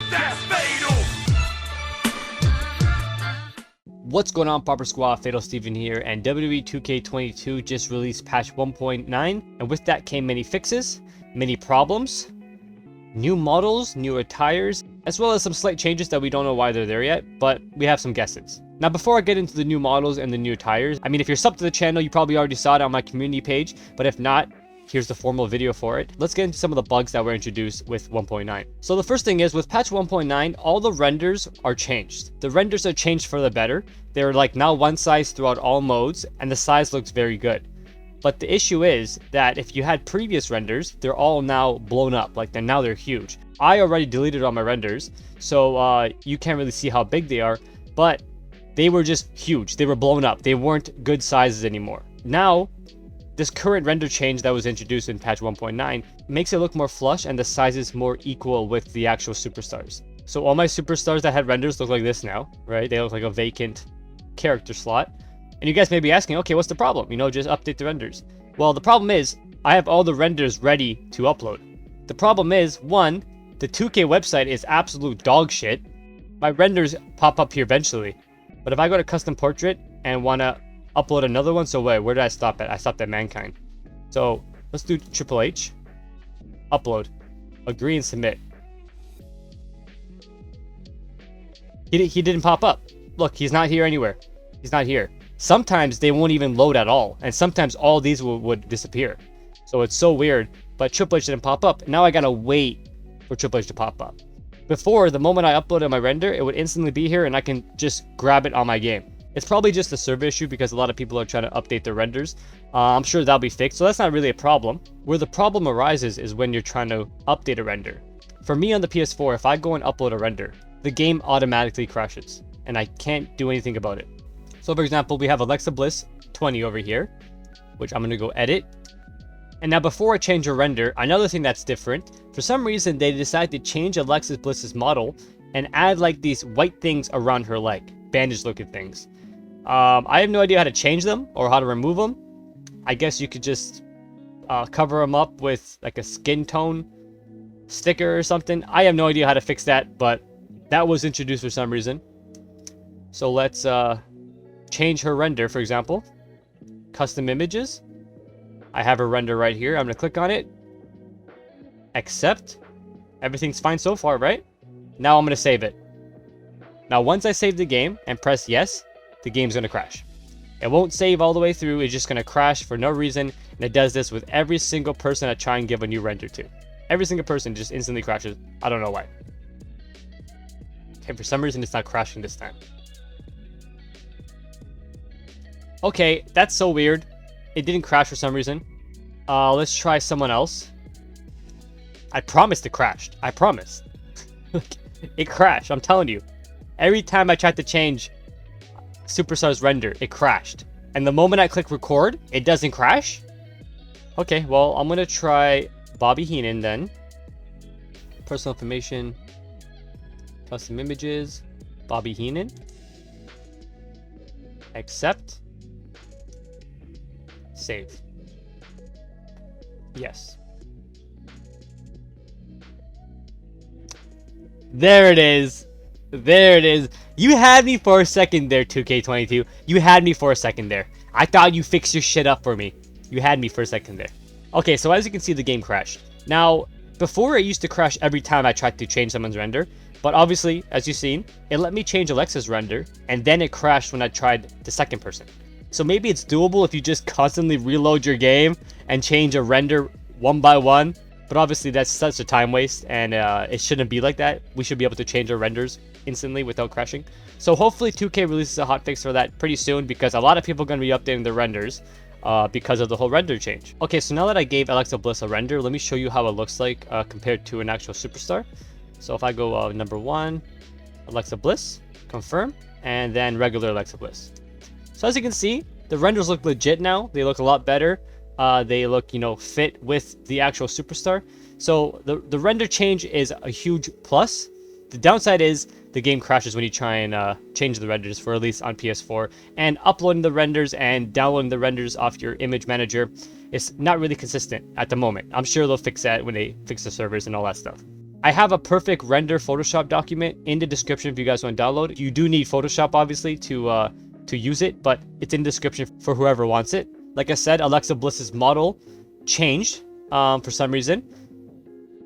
That's fatal. What's going on, Popper Squad? Fatal Steven here, and WWE 2K22 just released patch 1.9, and with that came many fixes, many problems, new models, new attires, as well as some slight changes that we don't know why they're there yet, but we have some guesses. Now, before I get into the new models and the new attires, I mean, if you're subbed to the channel, you probably already saw it on my community page, but if not, here's the formal video for it. Let's get into some of the bugs that were introduced with 1.9. So the first thing is, with patch 1.9, all the renders are changed. The renders are changed for the better. They're like now one size throughout all modes, and the size looks very good. But the issue is that if you had previous renders, they're all now blown up. Like now they're huge. I already deleted all my renders, so you can't really see how big they are, but they were just huge. They were blown up. They weren't good sizes anymore. Now, this current render change that was introduced in patch 1.9 makes it look more flush and the sizes more equal with the actual superstars. So all my superstars that had renders look like this now, right? They look like a vacant character slot. And you guys may be asking, okay, what's the problem? You know, just update the renders. Well, the problem is I have all the renders ready to upload. The problem is, one, the 2K website is absolute dog shit. My renders pop up here eventually. But if I go to custom portrait and want to upload another one, so where did I stop at? I stopped at Mankind. So let's do Triple H. Upload. Agree and submit. He didn't pop up. Look, he's not here anywhere. He's not here. Sometimes they won't even load at all, and sometimes all these would disappear. So it's so weird. But Triple H didn't pop up. Now I gotta wait for Triple H to pop up. Before, the moment I uploaded my render, it would instantly be here and I can just grab it on my game. It's probably just a server issue because a lot of people are trying to update their renders. I'm sure that'll be fixed, so that's not really a problem. Where the problem arises is when you're trying to update a render. For me on the PS4, if I go and upload a render, the game automatically crashes and I can't do anything about it. So for example, we have Alexa Bliss 20 over here, which I'm going to go edit. And now before I change a render, another thing that's different, for some reason they decided to change Alexa Bliss's model and add like these white things around her leg, bandage looking things. I have no idea how to change them or how to remove them. I guess you could just cover them up with like a skin tone sticker or something. I have no idea how to fix that, but that was introduced for some reason. So let's change her render, for example. Custom images. I have her render right here. I'm going to click on it. Accept. Everything's fine so far, right? Now I'm going to save it. Now once I save the game and press yes, the game's going to crash. It won't save all the way through. It's just going to crash for no reason. And it does this with every single person I try and give a new render to. Every single person just instantly crashes. I don't know why. Okay, for some reason it's not crashing this time. Okay, that's so weird. It didn't crash for some reason. Let's try someone else. I promised it crashed. I promise. It crashed. I'm telling you. Every time I tried to change Superstar's render, it crashed. And the moment I click record, it doesn't crash? Okay, well, I'm going to try Bobby Heenan then. Personal information. Custom images. Bobby Heenan. Accept. Save. Yes. There it is. There it is. You had me for a second there, 2K22. You had me for a second there. I thought you fixed your shit up for me. You had me for a second there. Okay, so as you can see, the game crashed. Now, before it used to crash every time I tried to change someone's render. But obviously, as you've seen, it let me change Alexa's render. And then it crashed when I tried the second person. So maybe it's doable if you just constantly reload your game and change a render one by one. But obviously that's such a time waste, and it shouldn't be like that. We should be able to change our renders instantly without crashing. So hopefully 2K releases a hotfix for that pretty soon, because a lot of people are going to be updating their renders because of the whole render change. Okay, so now that I gave Alexa Bliss a render, let me show you how it looks like compared to an actual superstar. So if I go number 1, Alexa Bliss, confirm, and then regular Alexa Bliss. So as you can see, the renders look legit now. They look a lot better. They look, you know, fit with the actual superstar. So the render change is a huge plus. The downside is the game crashes when you try and change the renders for release on PS4. And uploading the renders and downloading the renders off your image manager is not really consistent at the moment. I'm sure they'll fix that when they fix the servers and all that stuff. I have a perfect render Photoshop document in the description if you guys want to download. You do need Photoshop obviously to use it, but it's in the description for whoever wants it. Like I said, Alexa Bliss's model changed for some reason.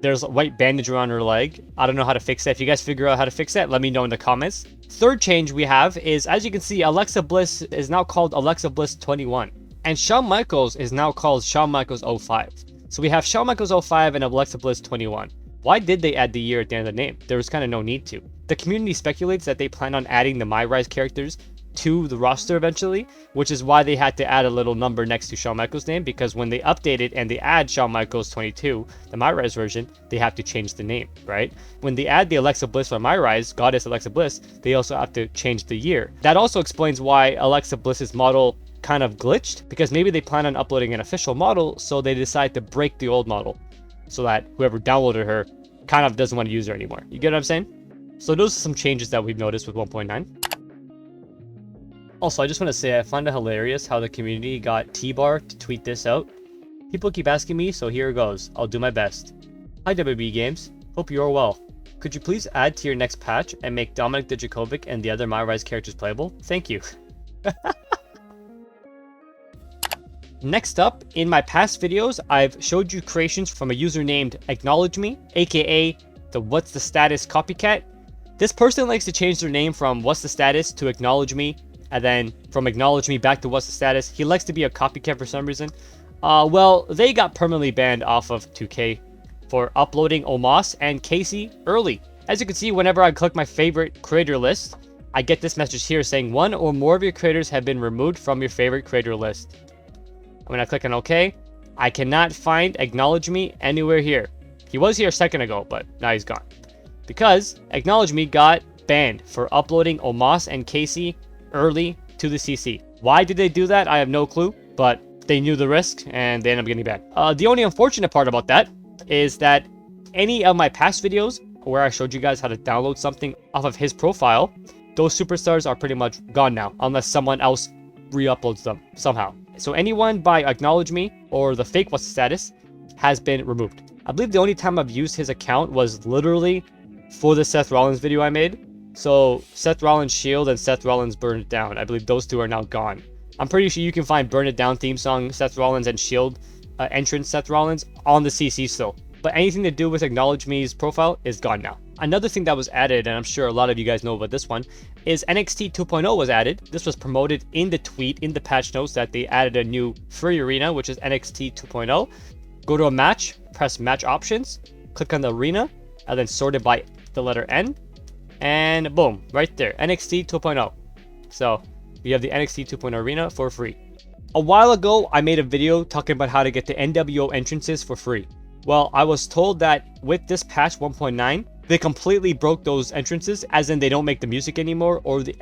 There's a white bandage around her leg. I don't know how to fix that. If you guys figure out how to fix that, let me know in the comments. Third change we have is, as you can see, Alexa Bliss is now called Alexa Bliss 21. And Shawn Michaels is now called Shawn Michaels 05. So we have Shawn Michaels 05 and Alexa Bliss 21. Why did they add the year at the end of the name? There was kind of no need to. The community speculates that they plan on adding the MyRise characters to the roster eventually, which is why they had to add a little number next to Shawn Michaels' name, because when they update it and they add Shawn Michaels 22, the MyRise version, they have to change the name, right? When they add the Alexa Bliss on MyRise, Goddess Alexa Bliss, they also have to change the year. That also explains why Alexa Bliss's model kind of glitched, because maybe they plan on uploading an official model, so they decide to break the old model so that whoever downloaded her kind of doesn't want to use her anymore. You get what I'm saying? So those are some changes that we've noticed with 1.9. Also, I just want to say I find it hilarious how the community got T-Bar to tweet this out. People keep asking me, so here it goes. I'll do my best. Hi WWE Games, hope you're well. Could you please add to your next patch and make Dominic Dijakovic and the other MyRise characters playable? Thank you. Next up, in my past videos, I've showed you creations from a user named Acknowledge Me, aka the Whatsthestatus copycat. This person likes to change their name from Whatsthestatus to Acknowledge Me, and then from Acknowledge Me back to Whatsthestatus. He likes to be a copycat for some reason. Well, they got permanently banned off of 2K for uploading Omos and Casey early. As you can see, whenever I click my favorite creator list, I get this message here saying one or more of your creators have been removed from your favorite creator list. When I click on OK, I cannot find Acknowledge Me anywhere here. He was here a second ago, but now he's gone. Because Acknowledge Me got banned for uploading Omos and Casey early to the CC. Why did they do that? I have no clue, but they knew the risk and they ended up getting banned. The only unfortunate part about that is that any of my past videos where I showed you guys how to download something off of his profile, those superstars are pretty much gone now, unless someone else re-uploads them somehow. So anyone by Acknowledge Me or the fake Whatsthestatus has been removed. I believe the only time I've used his account was literally for the Seth Rollins video I made. So Seth Rollins Shield and Seth Rollins Burn It Down. I believe those two are now gone. I'm pretty sure you can find Burn It Down theme song Seth Rollins and Shield entrance Seth Rollins on the CC still. But anything to do with Acknowledge Me's profile is gone now. Another thing that was added, and I'm sure a lot of you guys know about this one, is NXT 2.0 was added. This was promoted in the tweet, in the patch notes, that they added a new free arena, which is NXT 2.0. Go to a match, press match options, click on the arena, and then sort it by the letter N. And boom, right there, NXT 2.0. So we have the NXT 2.0 arena for free. A while ago, I made a video talking about how to get the NWO entrances for free. Well, I was told that with this patch 1.9, they completely broke those entrances, as in they don't make the music anymore, or the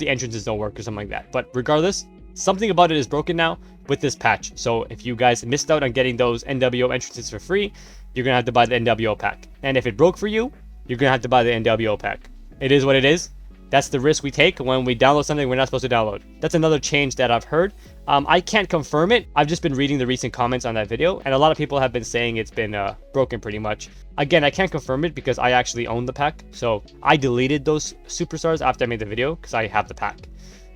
entrances don't work or something like that. But regardless, something about it is broken now with this patch. So if you guys missed out on getting those NWO entrances for free, you're gonna have to buy the NWO pack. And if it broke for you, you're gonna have to buy the NWO pack. It is what it is. That's the risk we take when we download something we're not supposed to download. That's another change that I've heard. I can't confirm it. I've just been reading the recent comments on that video, and a lot of people have been saying it's been broken pretty much. Again, I can't confirm it because I actually own the pack. So I deleted those superstars after I made the video because I have the pack.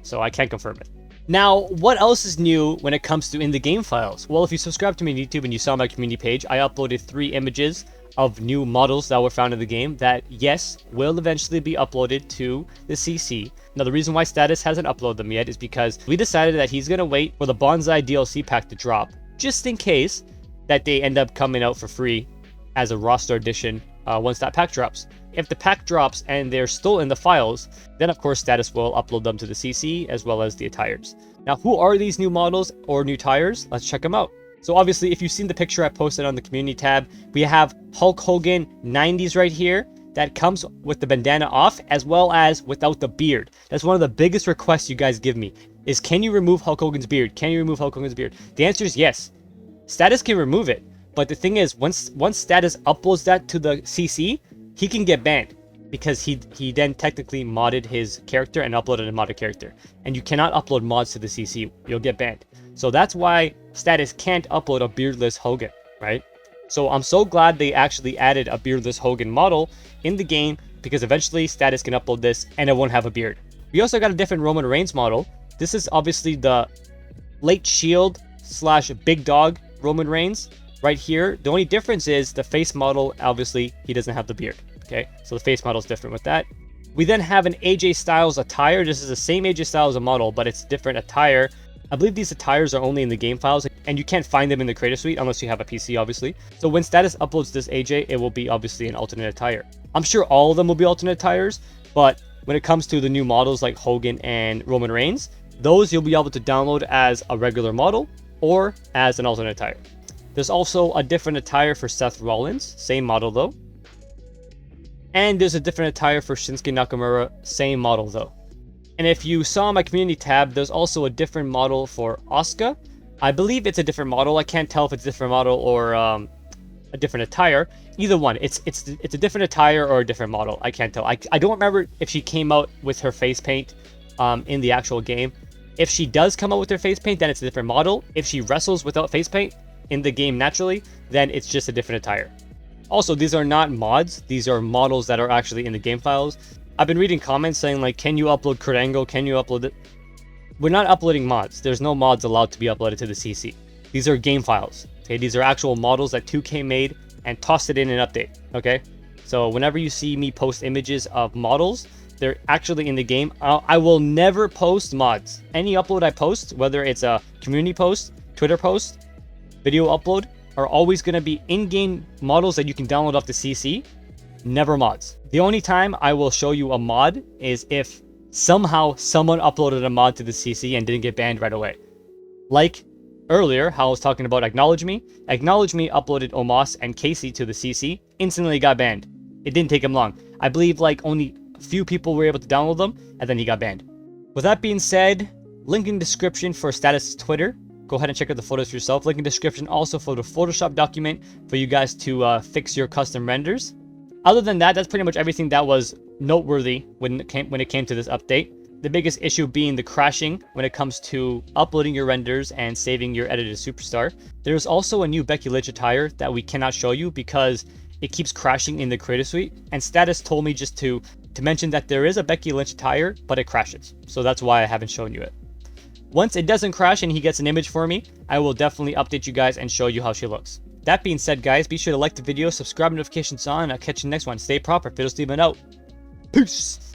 So I can't confirm it. Now, what else is new when it comes to in the game files? Well, if you subscribe to me on YouTube and you saw my community page, I uploaded 3 images of new models that were found in the game that, yes, will eventually be uploaded to the CC. Now, the reason why Status hasn't uploaded them yet is because we decided that he's going to wait for the Bonsai DLC pack to drop, just in case that they end up coming out for free as a roster edition once that pack drops. If the pack drops and they're still in the files, then of course Status will upload them to the CC as well as the attires. Now, who are these new models or new tires? Let's check them out. So obviously, if you've seen the picture I posted on the community tab, we have Hulk Hogan 90s right here that comes with the bandana off as well as without the beard. That's one of the biggest requests you guys give me is, can you remove Hulk Hogan's beard? Can you remove Hulk Hogan's beard? The answer is yes. Status can remove it. But the thing is, once Status uploads that to the CC, he can get banned because he then technically modded his character and uploaded a modded character. And you cannot upload mods to the CC. You'll get banned. So that's why Status can't upload a beardless Hogan, right? So I'm so glad they actually added a beardless Hogan model in the game, because eventually Status can upload this and it won't have a beard. We also got a different Roman Reigns model. This is obviously the late Shield / big dog Roman Reigns right here. The only difference is the face model, obviously he doesn't have the beard. Okay, so the face model is different with that. We then have an AJ Styles attire. This is the same AJ Styles model, but it's different attire. I believe these attires are only in the game files, and you can't find them in the creator suite unless you have a PC, obviously. So when Status uploads this AJ, it will be obviously an alternate attire. I'm sure all of them will be alternate attires, but when it comes to the new models like Hogan and Roman Reigns, those you'll be able to download as a regular model or as an alternate attire. There's also a different attire for Seth Rollins, same model though. And there's a different attire for Shinsuke Nakamura, same model though. And if you saw my community tab, there's also a different model for Asuka. I believe it's a different model. I can't tell if it's a different model or a different attire. Either one, it's a different attire or a different model. I can't tell. I don't remember if she came out with her face paint in the actual game. If she does come out with her face paint, then it's a different model. If she wrestles without face paint in the game naturally, then it's just a different attire. Also, these are not mods. These are models that are actually in the game files. I've been reading comments saying like, can you upload Kurt Angle? Can you upload it? We're not uploading mods. There's no mods allowed to be uploaded to the CC. These are game files. Okay, these are actual models that 2K made and tossed it in an update. Okay, so whenever you see me post images of models, they're actually in the game. I will never post mods. Any upload I post, whether it's a community post, Twitter post, video upload, are always going to be in-game models that you can download off the CC. Never mods. The only time I will show you a mod is if somehow someone uploaded a mod to the CC and didn't get banned right away. Like earlier, how I was talking about Acknowledge Me. Acknowledge Me uploaded Omos and Casey to the CC, instantly got banned. It didn't take him long. I believe like only a few people were able to download them, and then he got banned. With that being said, link in description for Status Twitter. Go ahead and check out the photos for yourself. Link in description also for the Photoshop document for you guys to fix your custom renders. Other than that, that's pretty much everything that was noteworthy when it came to this update. The biggest issue being the crashing when it comes to uploading your renders and saving your edited superstar. There's also a new Becky Lynch attire that we cannot show you because it keeps crashing in the creator suite. And Status told me just to mention that there is a Becky Lynch attire, but it crashes. So that's why I haven't shown you it. Once it doesn't crash and he gets an image for me, I will definitely update you guys and show you how she looks. That being said, guys, be sure to like the video, subscribe, notifications on, and I'll catch you next one. Stay proper. Fiddle Steven out. Peace.